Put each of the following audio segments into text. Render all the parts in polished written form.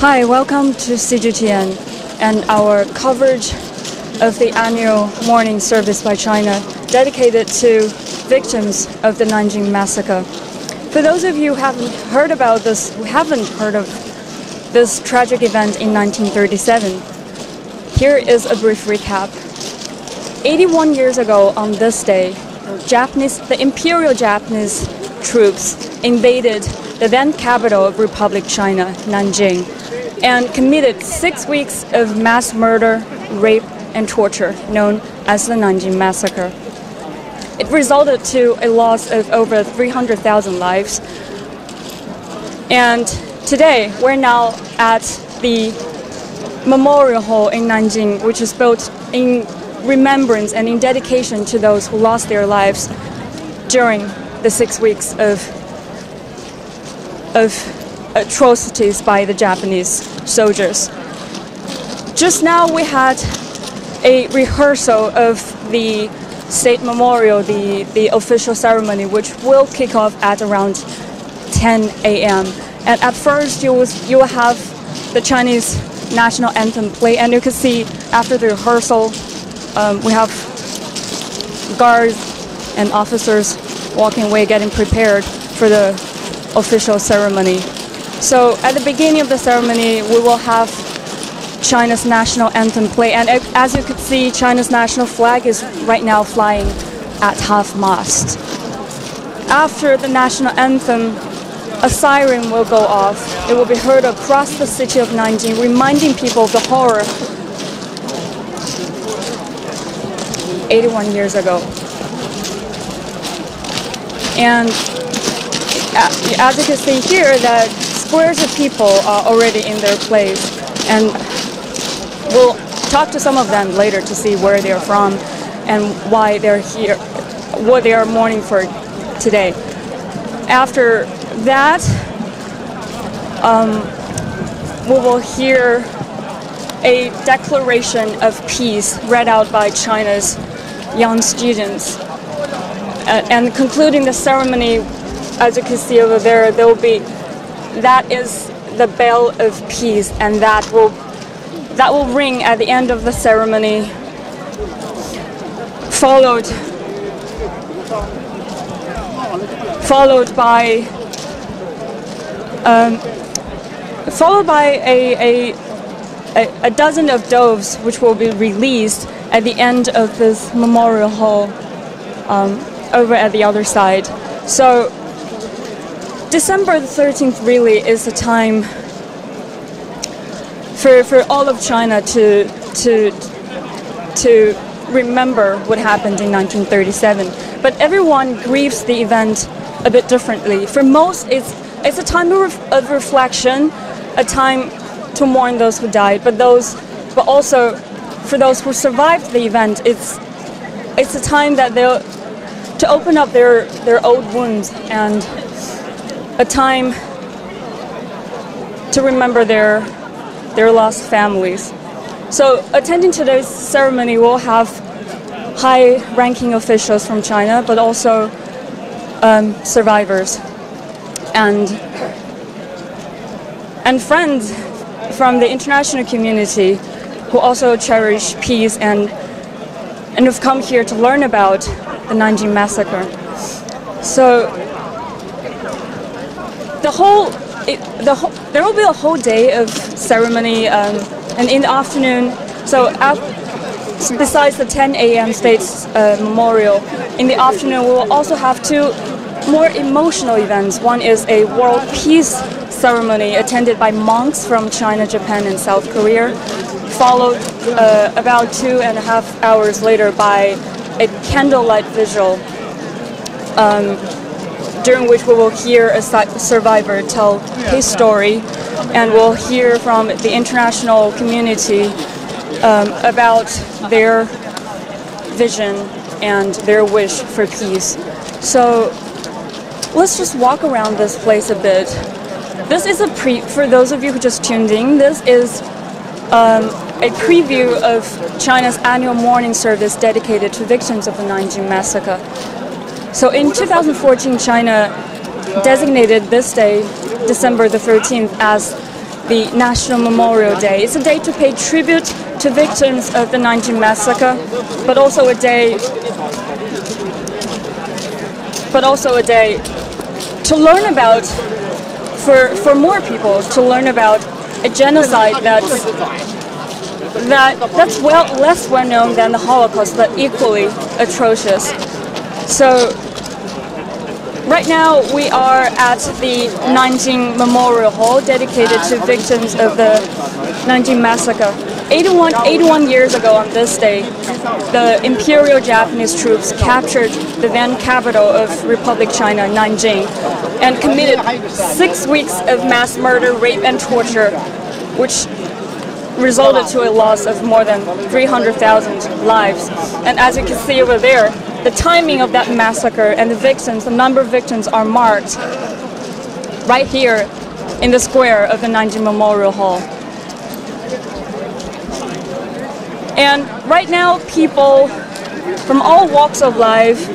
Hi, welcome to CGTN and our coverage of the annual mourning service by China dedicated to victims of the Nanjing Massacre. For those of you who haven't heard of this tragic event in 1937, here is a brief recap. 81 years ago on this day, the Imperial Japanese troops invaded the then capital of Republic China, Nanjing, and committed 6 weeks of mass murder, rape, and torture, known as the Nanjing Massacre. It resulted to a loss of over 300,000 lives. And today, we're now at the Memorial Hall in Nanjing, which is built in remembrance and in dedication to those who lost their lives during the 6 weeks of atrocities by the Japanese soldiers. Just now we had a rehearsal of the State Memorial, the official ceremony, which will kick off at around 10 a.m. And at first you will have the Chinese national anthem play, and you can see after the rehearsal we have guards and officers walking away getting prepared for the official ceremony. So at the beginning of the ceremony, we will have China's national anthem play, and as you can see, China's national flag is right now flying at half-mast. After the national anthem, a siren will go off. It will be heard across the city of Nanjing, reminding people of the horror 81 years ago. And as you can see here, that squares of people are already in their place, and we'll talk to some of them later to see where they're from and why they're here, what they are mourning for today. After that, we will hear a declaration of peace read out by China's young students. And concluding the ceremony, as you can see over there, that is the bell of peace, and that will ring at the end of the ceremony, followed by a dozen of doves, which will be released at the end of this memorial hall over at the other side. So December the 13th really is a time for all of China to remember what happened in 1937. But everyone grieves the event a bit differently. For most, it's a time of reflection, a time to mourn those who died, but also for those who survived the event, it's a time that to open up their old wounds, and a time to remember their lost families. So attending today's ceremony, we'll have high-ranking officials from China, but also survivors and friends from the international community who also cherish peace and have come here to learn about the Nanjing Massacre. So there will be a whole day of ceremony, and in the afternoon, so besides the 10 a.m. State's memorial, in the afternoon we will also have two more emotional events. One is a world peace ceremony attended by monks from China, Japan, and South Korea, followed about 2.5 hours later by a candlelight vigil, during which we will hear a survivor tell his story, and we'll hear from the international community about their vision and their wish for peace. So let's just walk around this place a bit. This is for those of you who just tuned in, this is a preview of China's annual mourning service dedicated to victims of the Nanjing Massacre. So in 2014, China designated this day, December the 13th, as the National Memorial Day. It's a day to pay tribute to victims of the Nanjing Massacre, but also a day to learn about, for more people, to learn about a genocide that's less well known than the Holocaust, but equally atrocious. So right now we are at the Nanjing Memorial Hall dedicated to victims of the Nanjing Massacre. 81 years ago on this day, the Imperial Japanese troops captured the then capital of Republic China, Nanjing, and committed 6 weeks of mass murder, rape, and torture, which resulted to a loss of more than 300,000 lives. And as you can see over there, the timing of that massacre and the victims, the number of victims are marked right here in the square of the Nanjing Memorial Hall. And right now, people from all walks of life,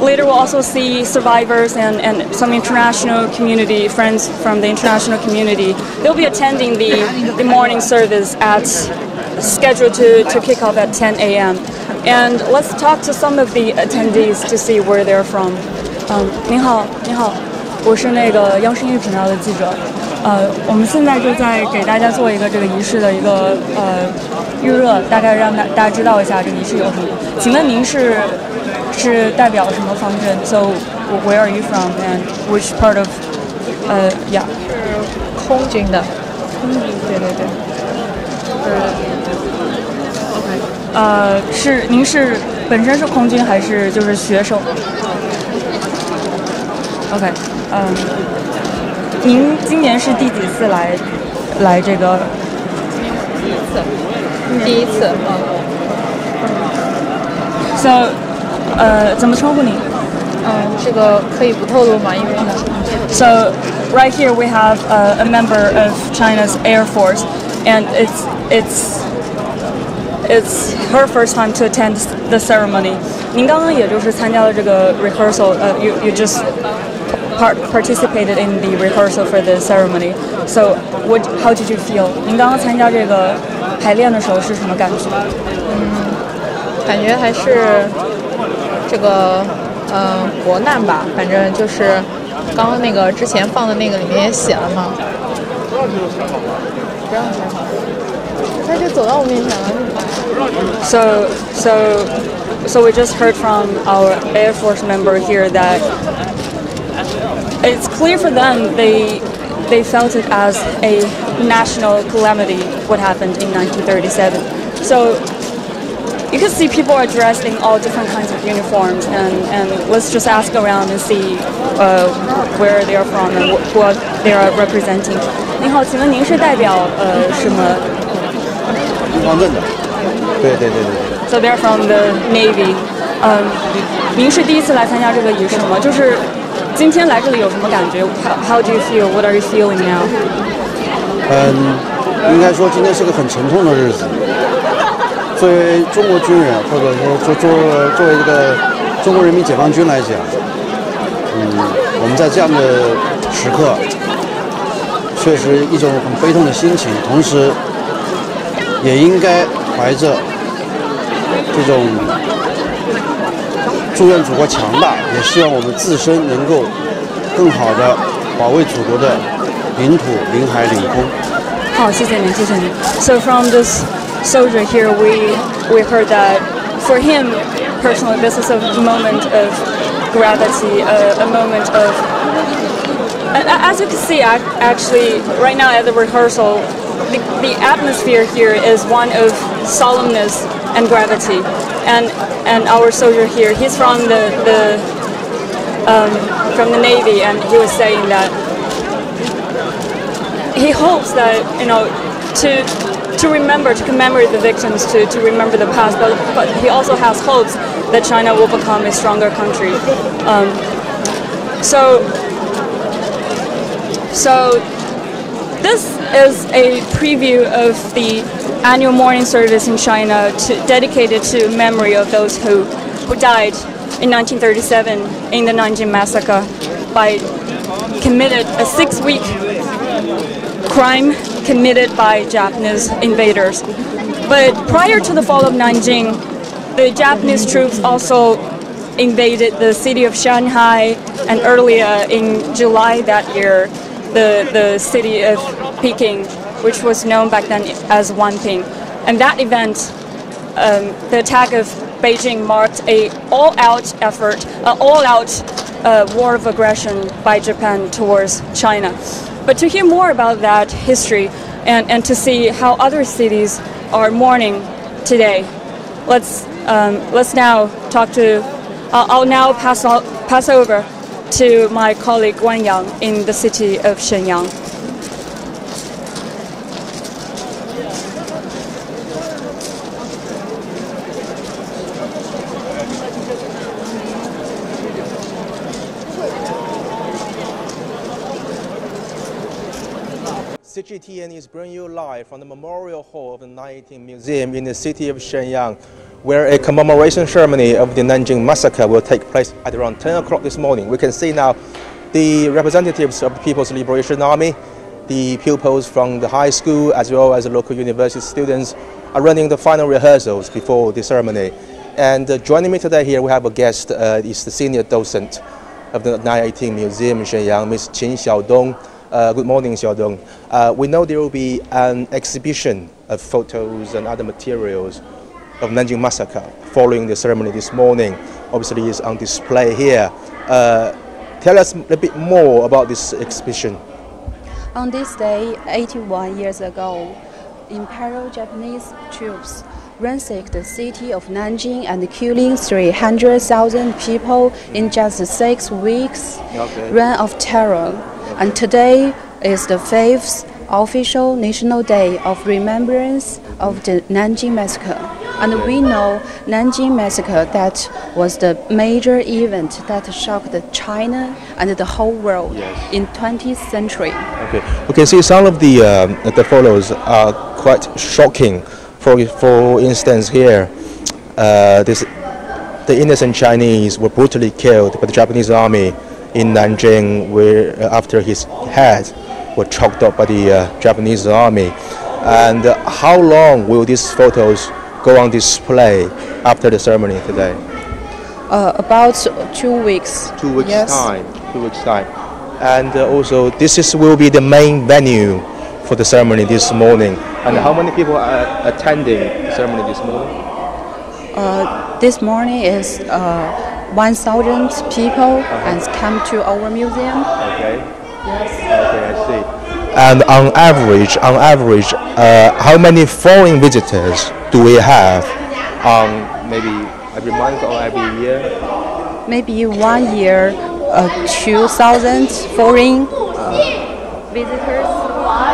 later we'll also see survivors and some international community, friends from the international community. They'll be attending the morning service scheduled to kick off at 10 a.m. And let's talk to some of the attendees to see where they're from. 您好，我是那个央视音乐频道的记者。我们现在就在给大家做一个这个仪式的一个预热，大概让大家知道一下这个仪式有什么。请问您是代表什么方阵 ？So where are you from and which part of yeah？ 是空军的。空军，对。是您是本身是空军还是就是学生 ？OK， 您今年是第几次来这个？第一次。So， 怎么称呼你？这个可以不透露吗？因为呢。So right here we have a member of China's Air Force, and it's her first time to attend the ceremony. 您刚刚也就是参加了这个 rehearsal. You just participated in the rehearsal for the ceremony. So how did you feel? 您刚刚参加这个排练的时候是什么感觉？感觉还是这个国难吧，反正就是刚刚那个之前放的那个里面也写了嘛。不让采访，他就走到我面前了。So we just heard from our Air Force member here that it's clear for them they felt it as a national calamity what happened in 1937. So you can see people are dressed in all different kinds of uniforms, and let's just ask around and see where they are from and what they are representing. 您好，请问您是代表什么？方阵的。对。So they're from the Navy. 您是第一次来参加这个仪式吗？就是今天来这里有什么感觉 ？How do you feel? What are you feeling now? 应该说今天是个很沉痛的日子。作为中国军人，或者说作为这个中国人民解放军来讲，我们在这样的时刻，确实一种很悲痛的心情，同时也应该怀着这种祝愿祖国强大，也希望我们自身能够更好的保卫祖国的领土、领海、领空。好，谢谢您。So from this soldier here, we heard that for him personally, this is a moment of gravity, a moment of, as you can see, actually right now at the rehearsal, the atmosphere here is one of solemnness and gravity, and our soldier here, he's from the Navy, and he was saying that he hopes that to remember, to commemorate the victims, to remember the past, but he also has hopes that China will become a stronger country. So this is a preview of the annual morning service in China dedicated to memory of those who died in 1937 in the Nanjing Massacre by committed a 6-week crime committed by Japanese invaders. But prior to the fall of Nanjing, the Japanese troops also invaded the city of Shanghai, and earlier in July that year, the city of Peking, which was known back then as Wanping. And that event, the attack of Beijing, marked an all-out effort, all-out war of aggression by Japan towards China. But to hear more about that history and to see how other cities are mourning today, let's now talk to. I'll now pass over to my colleague Guan Yang in the city of Shenyang. CGTN is bringing you live from the Memorial Hall of the 19th Museum in the city of Shenyang, where a commemoration ceremony of the Nanjing Massacre will take place at around 10 o'clock this morning. We can see now the representatives of the People's Liberation Army, the pupils from the high school, as well as the local university students are running the final rehearsals before the ceremony. And joining me today here, we have a guest, is the senior docent of the 19th Museum in Shenyang, Ms. Qin Xiaodong. Good morning, Xiaodong. We know there will be an exhibition of photos and other materials of Nanjing Massacre following the ceremony this morning. Obviously, it's on display here. Tell us a little bit more about this exhibition. On this day, 81 years ago, Imperial Japanese troops ransacked the city of Nanjing and killing 300,000 people in just 6 weeks. Reign of terror. And today is the 5th official national day of remembrance of the Nanjing Massacre. And we know Nanjing Massacre, that was the major event that shocked China and the whole world in 20th century. Okay, we can see some of the photos are quite shocking. For instance, here, the innocent Chinese were brutally killed by the Japanese army in Nanjing, where after his head were chopped up by the Japanese army. And how long will these photos go on display after the ceremony today? About 2 weeks. 2 weeks time. 2 weeks time. And also, this will be the main venue for the ceremony this morning. And how many people are attending the ceremony this morning? This morning is 1,000 people and come to our museum. Okay. Yes. Okay, I see. And on average, how many foreign visitors do we have? Maybe every month or every year? Maybe 1 year, 2,000 foreign visitors.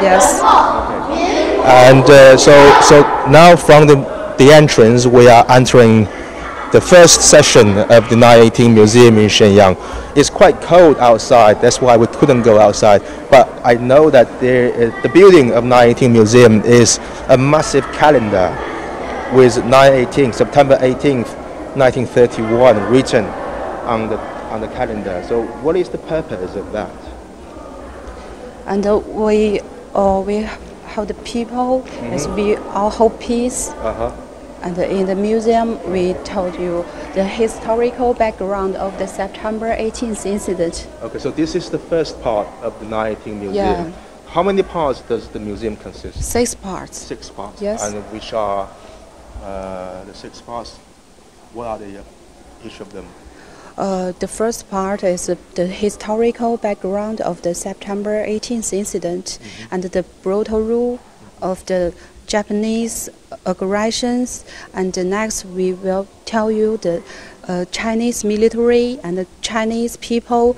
Yes. Okay. And so now from the entrance, we are entering the first session of the 19th Museum in Shenyang. It's quite cold outside, that's why we couldn't go outside. But I know that the building of 19th Museum is a massive calendar with September 18th, 1931 written on the calendar. So what is the purpose of that? And we how the people, as we all hope peace. And in the museum, we told you the historical background of the September 18th incident. Okay, so this is the first part of the 19th Museum. Yeah. How many parts does the museum consist? 6 parts. 6 parts. Yes. And which are the 6 parts? What are each of them? The first part is the historical background of the September 18th incident and the brutal rule of the Japanese aggressions, and next we will tell you the Chinese military and the Chinese people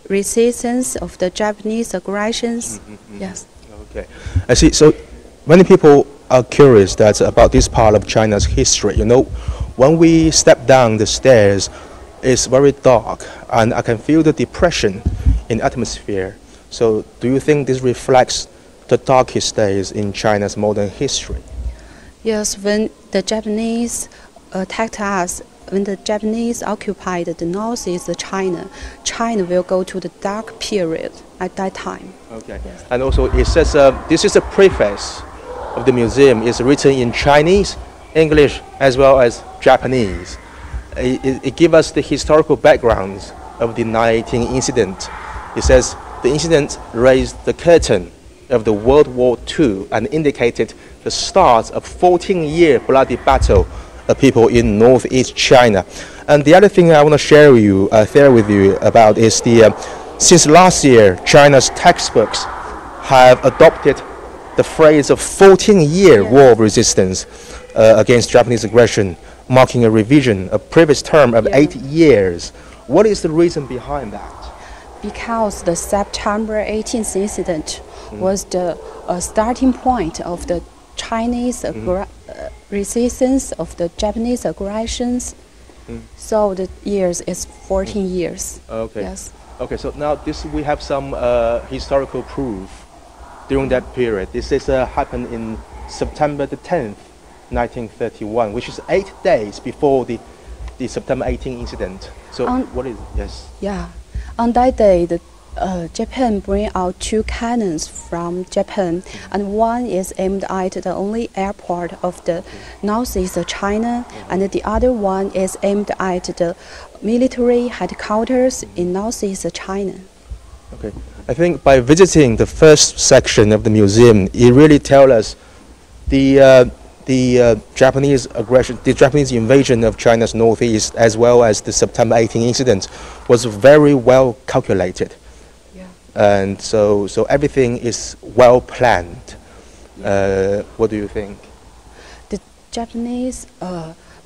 resistance of the Japanese aggressions. Yes. Okay, I see. So many people are curious about this part of China's history. You know, when we step down the stairs, it's very dark, and I can feel the depression in the atmosphere. So, do you think this reflects the darkest days in China's modern history? Yes, when the Japanese attacked us when the Japanese occupied the northeast China, China will go to the dark period at that time. Okay. Yes. And also it says this is a preface of the museum. It's written in Chinese, English, as well as Japanese. It gives us the historical backgrounds of the 19 incident. It says the incident raised the curtain of the World War II and indicated the start of 14-year bloody battle of people in northeast China. And the other thing I want to share with you about is since last year, China's textbooks have adopted the phrase of 14-year war of resistance against Japanese aggression, marking a revision of previous term of 8 years. What is the reason behind that? Because the September 18th incident was the starting point of the Chinese resistance of the Japanese aggressions. So the years is 14 years. Okay. Yes. Okay, so now we have some historical proof during that period. This is happened in September the 10th, 1931, which is 8 days before the September 18 incident. So what is yes? Yeah, on that day, the Japan bring out 2 cannons from Japan, and one is aimed at the only airport of the northeast China, and the other one is aimed at the military headquarters in northeast China. Okay, I think by visiting the first section of the museum, it really tells us the Japanese aggression, the Japanese invasion of China's northeast, as well as the September 18 incident, was very well calculated. And so everything is well planned. What do you think? The Japanese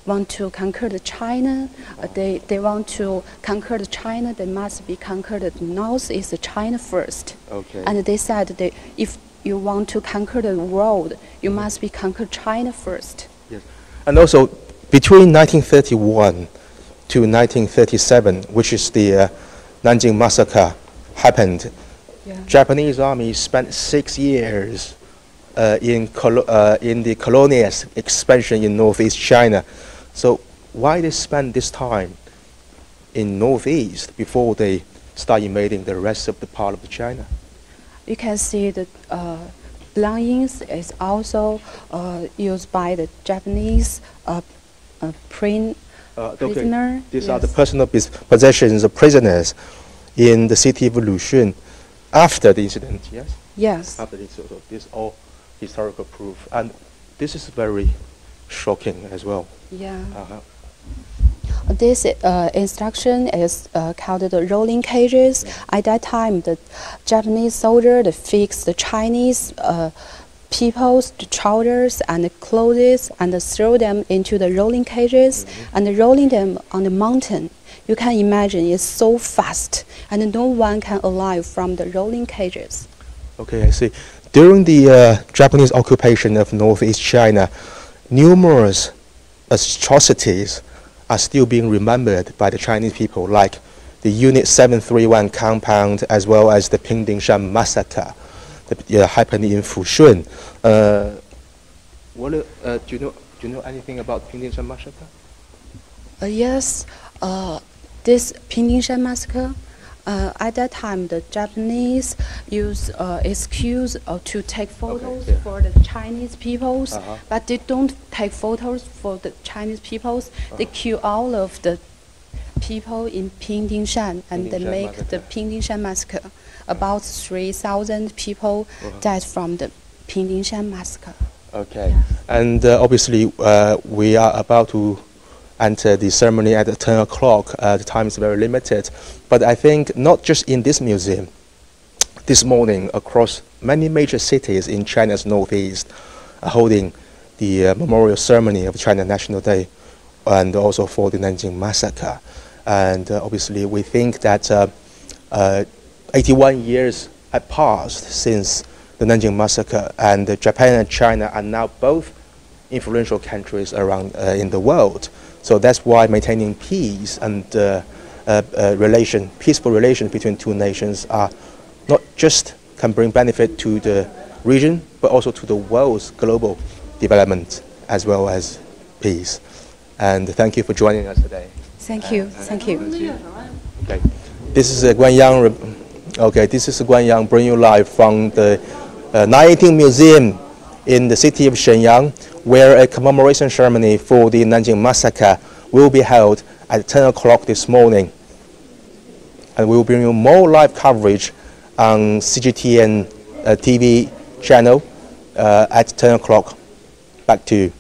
want to conquer the China. They want to conquer the China. They must be conquered the northeast China first. Okay. And they said that if you want to conquer the world, you must be conquer China first. Yes. And also between 1931 to 1937, which is the Nanjing Massacre happened, Japanese army spent 6 years in the colonialist expansion in northeast China. So why they spend this time in northeast before they start invading the rest of the part of China? You can see that belongings is also used by the Japanese prisoner. Okay. These are the personal possessions of prisoners in the city of Lushan after the incident, yes? Yes. After the incident. So this is all historical proof. And this is very shocking as well. Yeah. This instruction is called the rolling cages. At that time, the Japanese soldier fixed the Chinese people's trousers and clothes and throw them into the rolling cages and rolling them on the mountain. You can imagine it's so fast and no one can alive from the rolling cages. Okay, I see. During the Japanese occupation of northeast China, numerous atrocities are still being remembered by the Chinese people, like the Unit 731 compound, as well as the Pingdingshan Massacre that happened in Fushun. Do you know anything about Pingdingshan Massacre? Yes. This Pingdingshan Massacre, at that time, the Japanese use excuse to take photos for the Chinese peoples, but they don't take photos for the Chinese peoples. They kill all of the people in Pingdingshan, and they make the Pingdingshan Massacre. About 3,000 people died from the Pingdingshan Massacre. Okay, and obviously we are about to enter the ceremony at 10 o'clock. The time is very limited. But I think not just in this museum, this morning across many major cities in China's northeast are holding the memorial ceremony of China National Day and also for the Nanjing Massacre. And obviously we think that 81 years have passed since the Nanjing Massacre, and Japan and China are now both influential countries around in the world. So that's why maintaining peace and peaceful relations between two nations are not just can bring benefit to the region, but also to the world's global development as well as peace. and thank you for joining us today. Thank you. Thank you. Okay, this is Guan Yang. Okay, this is Guan Yang bringing you live from the 19 Museum in the city of Shenyang, where a commemoration ceremony for the Nanjing Massacre will be held at 10 o'clock this morning. And we will bring you more live coverage on CGTN TV channel at 10 o'clock. Back to you.